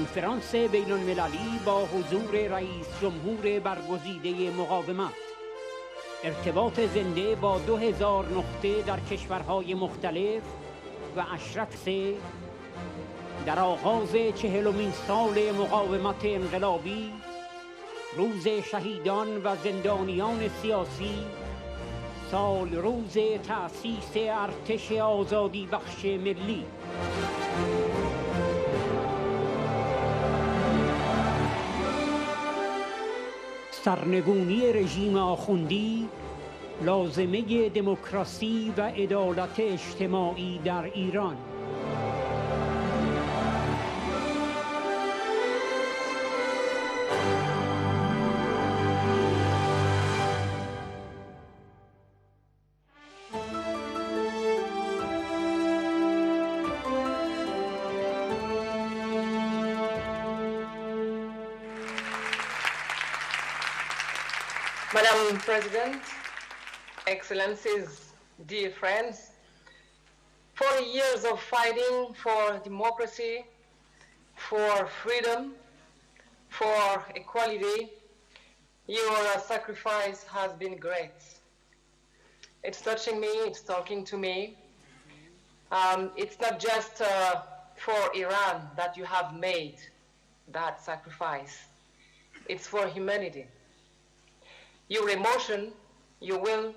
کنفرانس بین المللی با حضور رئیس جمهور برگزیده مقاومت، ارتباط زنده با 2000 نقطه در کشورهای مختلف و اشرف در آغاز 40مین سال مقاومت انقلابی، روز شهیدان و زندانیان سیاسی، سال روز تأسیس ارتش آزادی بخش ملی. سرنگونی رژیم آخوندی، لازمه دمکراسی و عدالت اجتماعی در ایران. Madam President, Excellencies, dear friends, 40 years of fighting for democracy, for freedom, for equality, your sacrifice has been great. It's touching me, it's talking to me. It's not just for Iran that you have made that sacrifice. It's for humanity. Your emotion, your will,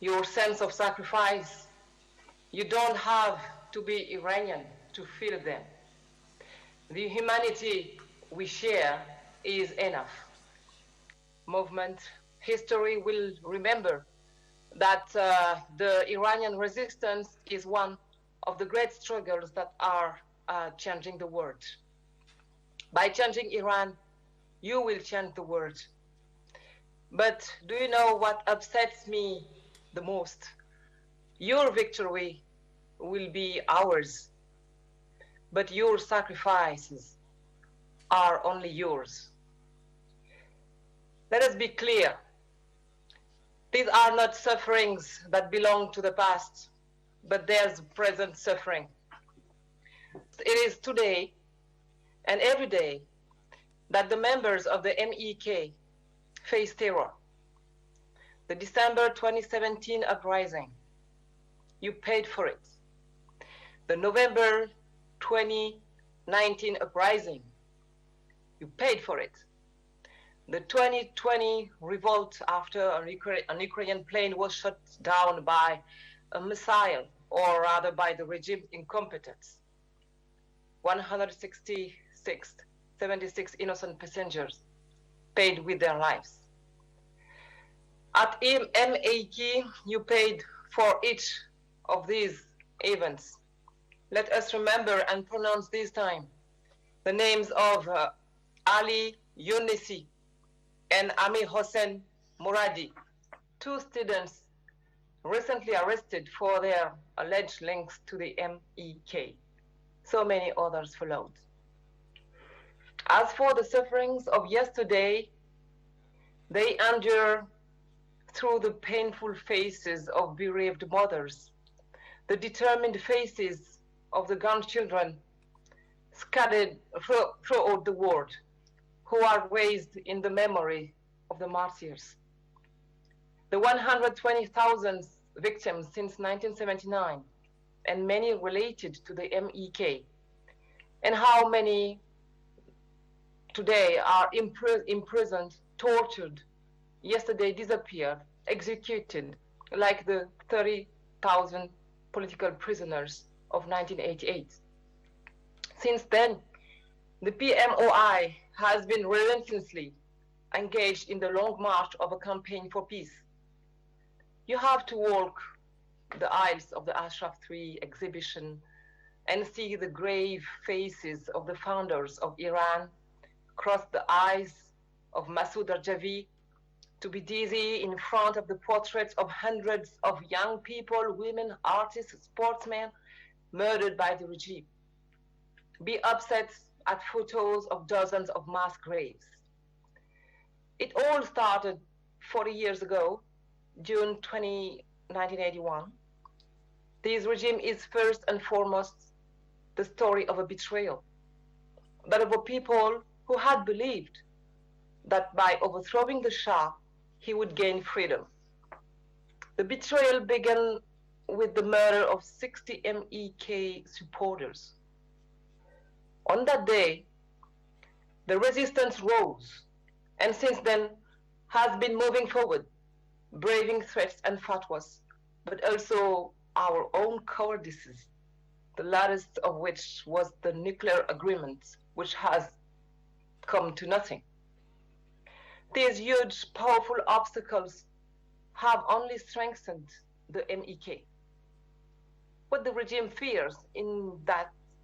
your sense of sacrifice, you don't have to be Iranian to feel them. The humanity we share is enough. Movement history will remember that the Iranian resistance is one of the great struggles that are changing the world. By changing Iran, you will change the world. But do you know what upsets me the most? Your victory will be ours, but your sacrifices are only yours. Let us be clear. These are not sufferings that belong to the past, but there's present suffering. It is today and every day that the members of the MEK face terror. The December 2017 uprising, you paid for it. The November 2019 uprising, you paid for it. The 2020 revolt after an Ukrainian plane was shot down by a missile, or rather by the regime incompetence. 76 innocent passengers paid with their lives. At MEK, you paid for each of these events. Let us remember and pronounce this time the names of Alijnabaan and Amir Hossein Moradi, two students recently arrested for their alleged links to the MEK. So many others followed. As for the sufferings of yesterday, they endure through the painful faces of bereaved mothers, the determined faces of the grandchildren scattered throughout the world, who are raised in the memory of the martyrs. The 120,000 victims since 1979, and many related to the MEK, and how many today are imprisoned, tortured, yesterday disappeared, executed, like the 30,000 political prisoners of 1988. Since then, the PMOI has been relentlessly engaged in the long march of a campaign for peace. You have to walk the aisles of the Ashraf III exhibition and see the grave faces of the founders of Iran, cross the eyes of Masoud Rajavi, to be dizzy in front of the portraits of hundreds of young people, women, artists, sportsmen, murdered by the regime. Be upset at photos of dozens of mass graves. It all started 40 years ago, June 20, 1981. This regime is first and foremost the story of a betrayal. There were people who had believed that by overthrowing the Shah, he would gain freedom. The betrayal began with the murder of 60 MEK supporters. On that day, the resistance rose, and since then has been moving forward, braving threats and fatwas, but also our own cowardices, the latest of which was the nuclear agreement, which has come to nothing. These huge, powerful obstacles have only strengthened the MEK. What the regime fears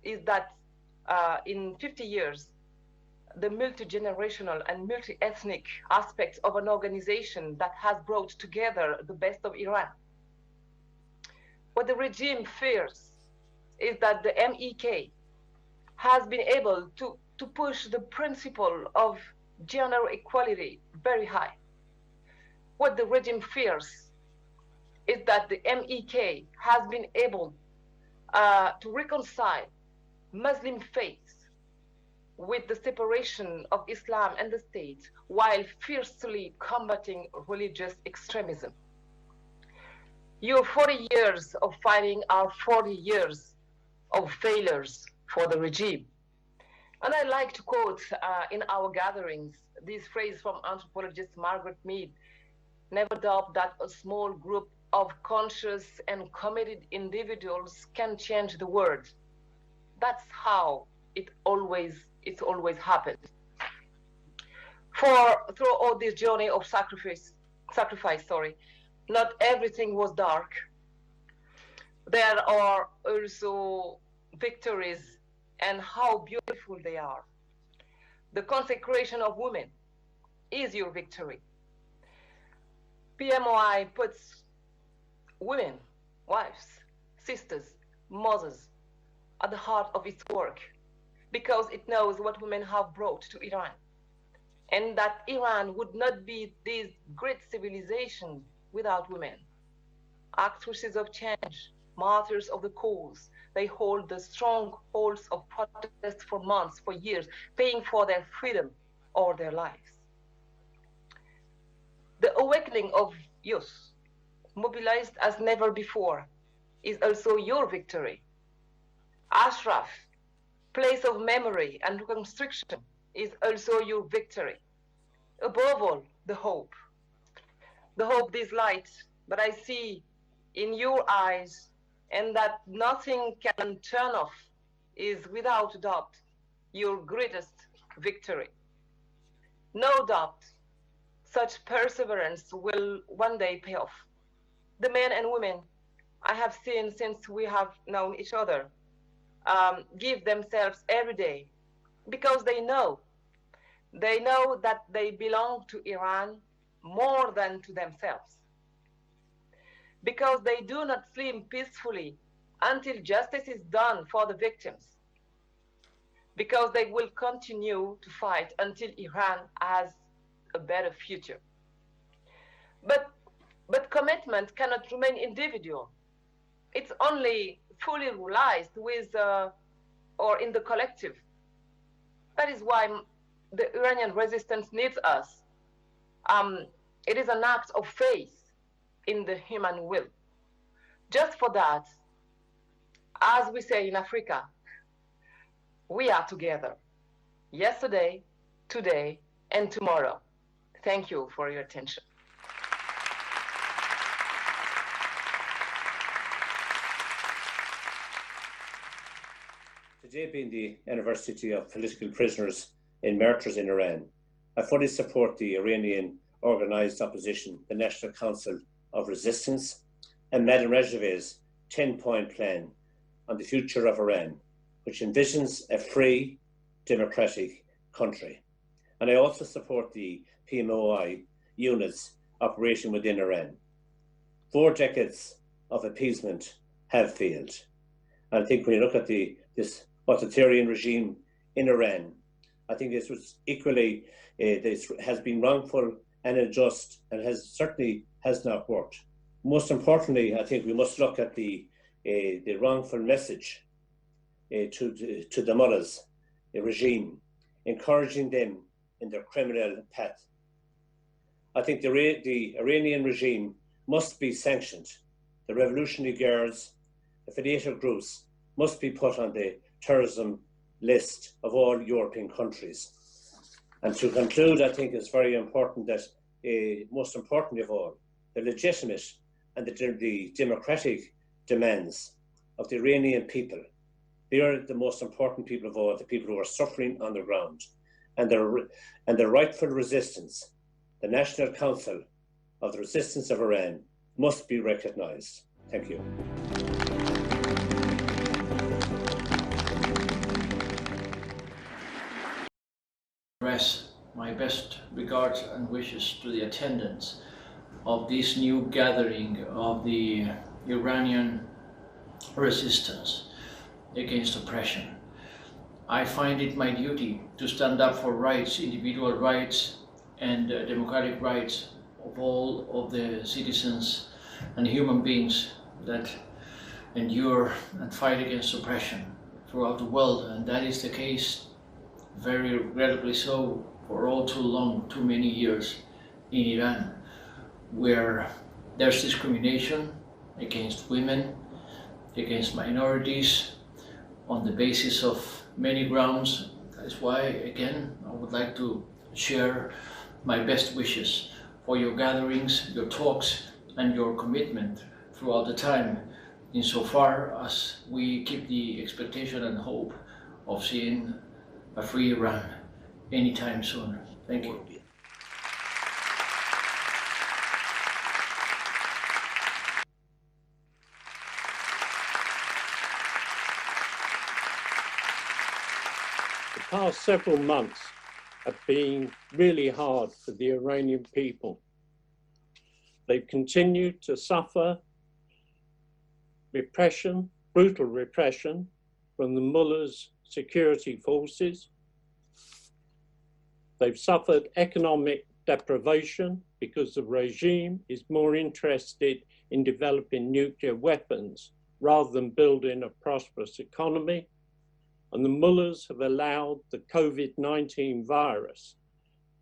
is that in 50 years, the multi-generational and multi-ethnic aspects of an organization that has brought together the best of Iran. What the regime fears is that the MEK has been able to push the principle of gender equality very high. What the regime fears is that the MEK has been able to reconcile Muslim faiths with the separation of Islam and the state while fiercely combating religious extremism. Your 40 years of fighting are 40 years of failures for the regime. And I like to quote in our gatherings this phrase from anthropologist Margaret Mead: never doubt that a small group of conscious and committed individuals can change the world. That's how it's always happened. Throughout this journey of sacrifice, not everything was dark. There are also victories, and how beautiful they are. The consecration of women is your victory. PMOI puts women, wives, sisters, mothers at the heart of its work because it knows what women have brought to Iran, and that Iran would not be this great civilization without women. Actresses of change, martyrs of the cause, they hold the strongholds of protest for months, for years, paying for their freedom or their lives. The awakening of youth, mobilized as never before, is also your victory. Ashraf, place of memory and reconstruction, is also your victory. Above all, the hope. The hope, this light that I see in your eyes and that nothing can turn off, is without doubt your greatest victory. No doubt, such perseverance will one day pay off. The men and women I have seen since we have known each other give themselves every day because they know that they belong to Iran more than to themselves. Because they do not sleep peacefully until justice is done for the victims. Because they will continue to fight until Iran has a better future. But commitment cannot remain individual. It's only fully realized with or in the collective. That is why the Iranian resistance needs us. It is an act of faith in the human will. Just for that, as we say in Africa, we are together. Yesterday, today, and tomorrow. Thank you for your attention. Today being the anniversary of political prisoners and martyrs in Iran, I fully support the Iranian organised opposition, the National Council of Resistance, and Madam Rejav's 10-point plan on the future of Iran, which envisions a free, democratic country. And I also support the PMOI units operating within Iran. 4 decades of appeasement have failed. And I think when you look at this authoritarian regime in Iran, I think this was equally, this has been wrongful and unjust, and certainly has not worked. Most importantly, I think we must look at the wrongful message to the mullahs regime, encouraging them in their criminal path. I think the Iranian regime must be sanctioned. The Revolutionary Guards, the fanatic groups, must be put on the terrorism list of all European countries. And to conclude, I think it's very important that, most importantly of all, the legitimate and the democratic demands of the Iranian people. They are the most important people of all, the people who are suffering on the ground. And their rightful resistance, the National Council of the Resistance of Iran, must be recognized. Thank you. Express my best regards and wishes to the attendants of this new gathering of the Iranian resistance against oppression. I find it my duty to stand up for rights, individual rights and democratic rights of all of the citizens and human beings that endure and fight against oppression throughout the world, and that is the case, very regrettably so, for all too long, too many years in Iran, where there's discrimination against women, against minorities, on the basis of many grounds. That is why, again, I would like to share my best wishes for your gatherings, your talks, and your commitment throughout the time, insofar as we keep the expectation and hope of seeing a free Iran anytime soon. Thank you. The past several months have been really hard for the Iranian people. They've continued to suffer repression, brutal repression from the mullahs' security forces. They've suffered economic deprivation because the regime is more interested in developing nuclear weapons rather than building a prosperous economy. And the mullahs have allowed the COVID-19 virus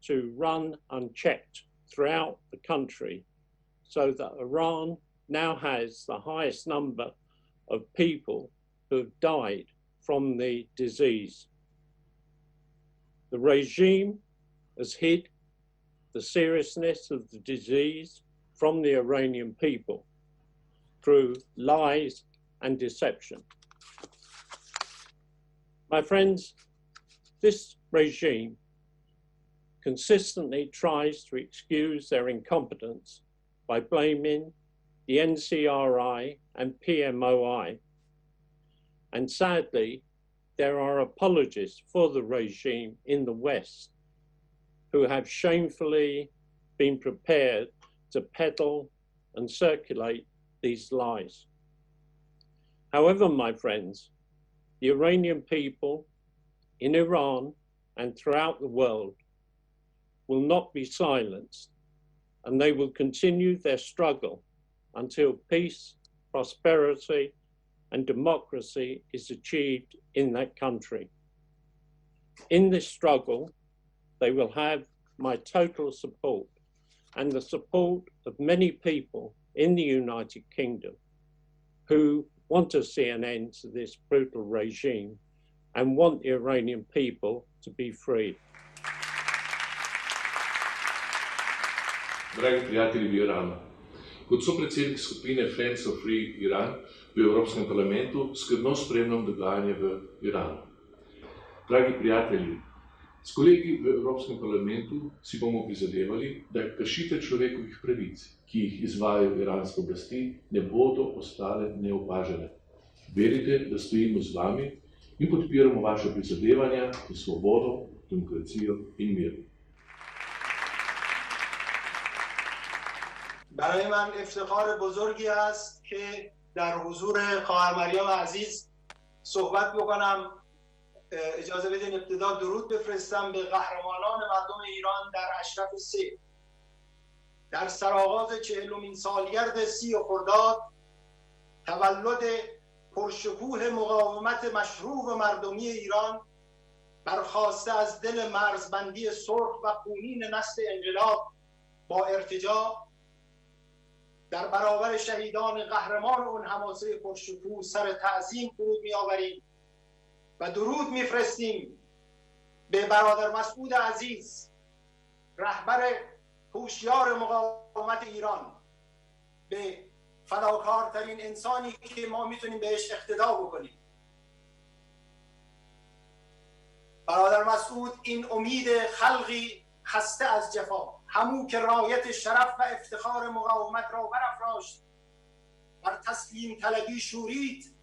to run unchecked throughout the country, so that Iran now has the highest number of people who have died from the disease. The regime has hid the seriousness of the disease from the Iranian people through lies and deception. My friends, this regime consistently tries to excuse their incompetence by blaming the NCRI and PMOI. And sadly, there are apologists for the regime in the West who have shamefully been prepared to peddle and circulate these lies. However, my friends, the Iranian people in Iran and throughout the world will not be silenced, and they will continue their struggle until peace, prosperity, and democracy is achieved in that country. In this struggle, they will have my total support and the support of many people in the United Kingdom who want to see an end to this brutal regime and want the Iranian people to be free. Dragi prijatelji v Iranu, kot sopredsednik skupine Friends of Free Iran v Evropskem parlamentu skrbno spremljam dogajanje v Iranu. Dragi prijatelji, s kolegi v Evropskem parlamentu si bomo prizadevali, da kršitve človekovih pravic, ki jih izvajajo iranske oblasti, ne bodo ostale neopažene. Verite, da stojimo z vami in podpiramo vaše prizadevanja za svobodo, demokracijo in mir. برای من افتخار بزرگی است که در حضور خواهر مریم عزیز صحبت بکنم. اجازه بدین ابتدا درود بفرستم به قهرمانان مردم ایران در اشرف 3. در سرآغاز 40مین سالگرد 30 خرداد تولد پرشکوه مقاومت مشروع و مردمی ایران برخاسته از دل مرزبندی سرخ و خونین نسل انقلاب با ارتجاع در برابر شهیدان قهرمان اون حماسه پرشکوه سر تعظیم فرود می‌آوریم و درود می‌فرستیم به برادر مسعود عزیز، رهبر هوشیار مقاومت ایران، به فداکارترین انسانی که ما میتونیم بهش اقتدا بکنیم. برادر مسعود این امید خلقی خسته از جفا، همو که رایت شرف و افتخار مقاومت را برافراشت، بر تسلیم طلبی شورید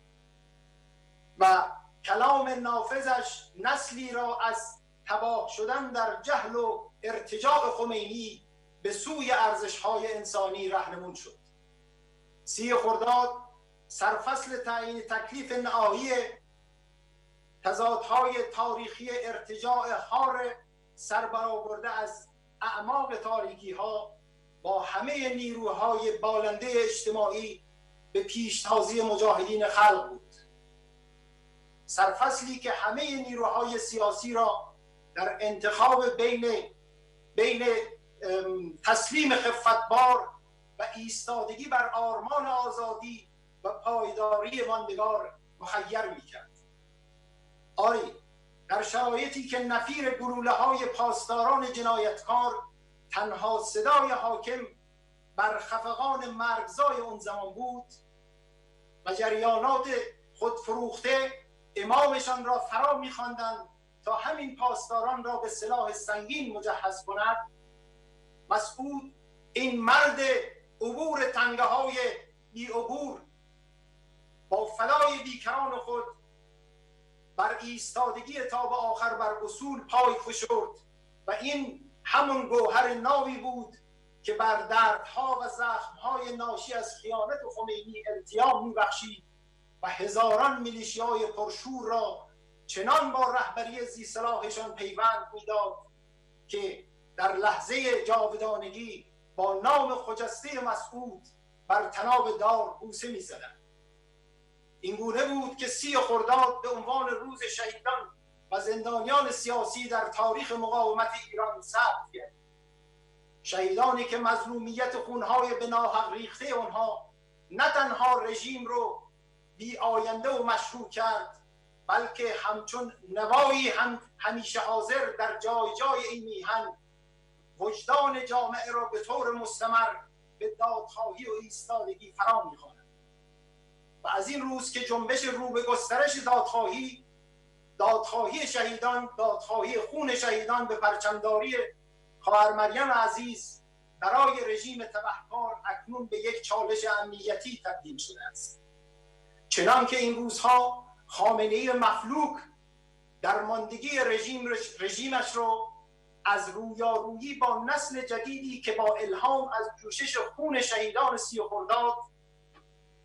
و کلام نافذش نسلی را از تباه شدن در جهل و ارتجاع خمینی به سوی ارزش‌های انسانی راهنمون شد. 30 خرداد سرفصل تعیین تکلیف نهایی تضادهای تاریخی ارتجاع حار سربرآورده از اعماق تاریکی‌ها با همه نیروهای بالنده اجتماعی به پیشتازی مجاهدین خلق بود. سرفصلی که همه نیروهای سیاسی را در انتخاب بین تسلیم خفتبار و ایستادگی بر آرمان آزادی و پایداری ماندگار مخیر می‌کرد. آری، در شرایطی که نفیر گلوله‌های پاسداران جنایتکار تنها صدای حاکم بر خفقان مرگزای اون زمان بود و جریانات خودفروخته امامشان را فرا می‌خواندند تا همین پاسداران را به سلاح سنگین مجهز کند، مسعود این مرد عبور تنگه‌های بی عبور با فدای بیکران خود بر ایستادگی تا به آخر بر اصول پای فشرد و این همون گوهر ناوی بود که بر دردها و زخمهای ناشی از خیانت خمینی التیام می‌بخشید و هزاران میلیشیای پرشور را چنان با رهبری ذی‌صلاحشان پیوند می‌داد که در لحظه جاودانگی با نام خجسته مسعود بر طناب دار بوسه می‌زدند. این گونه بود که 30 خرداد به عنوان روز شهیدان و زندانیان سیاسی در تاریخ مقاومت ایران ثبت گردید. شهیدانی که مظلومیت خونهای به ناحق ریخته آنها نه تنها رژیم رو بی آینده و مشروع کرد، بلکه همچون نوایی هم همیشه حاضر در جای جای این میهن وجدان جامعه را به طور مستمر به دادخواهی و ایستادگی فرا می‌خواند. و از این روز که جنبش رو به گسترش دادخواهی شهیدان، دادخواهی خون شهیدان به پرچمداری خواهر مریم عزیز برای رژیم تبهکار اکنون به یک چالش امنیتی تبدیل شده است. چنان که این روزها خامنه‌ای مفلوک درماندگی رژیمش رو از رویارویی با نسل جدیدی که با الهام از جوشش خون شهیدان 30 خرداد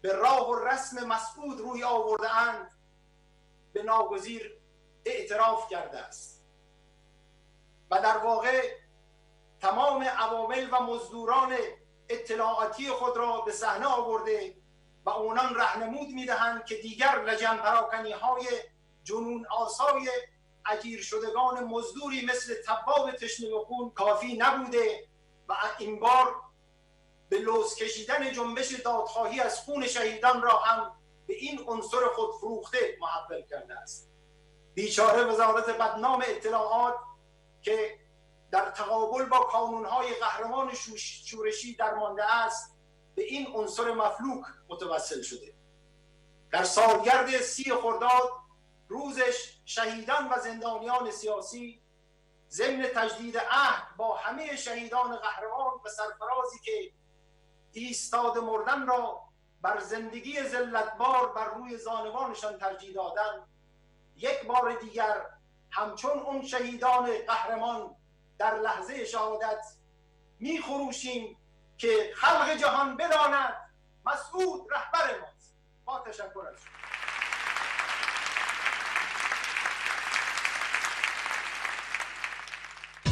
به راه و رسم مسعود روی آورده اند به ناگزیر اعتراف کرده است و در واقع تمام عوامل و مزدوران اطلاعاتی خود را به صحنه آورده و اونان راهنمود میدهند که دیگر لجن پراکنی‌های جنون آسای اجیر شدگان مزدوری مثل تباب تشنه به خون کافی نبوده و این بار به لوز کشیدن جنبش دادخواهی از خون شهیدان را هم به این عنصر خودفروخته محول کرده است. بیچاره وزارت بدنام اطلاعات که در تقابل با کانونهای قهرمان شورشی درمانده است به این عنصر مفلوک متوسل شده. در سالگرد 30 خرداد روز شهیدان و زندانیان سیاسی ضمن تجدید عهد با همه شهیدان قهرمان و سرفرازی که ایستاده مردن را بر زندگی ذلتبار بر روی زانوانشان ترجیح دادند، یک بار دیگر همچون اون شهیدان قهرمان در لحظه شهادت می خروشیم که خلق جهان بداند مسعود رهبر ماست. با تشکر از شما.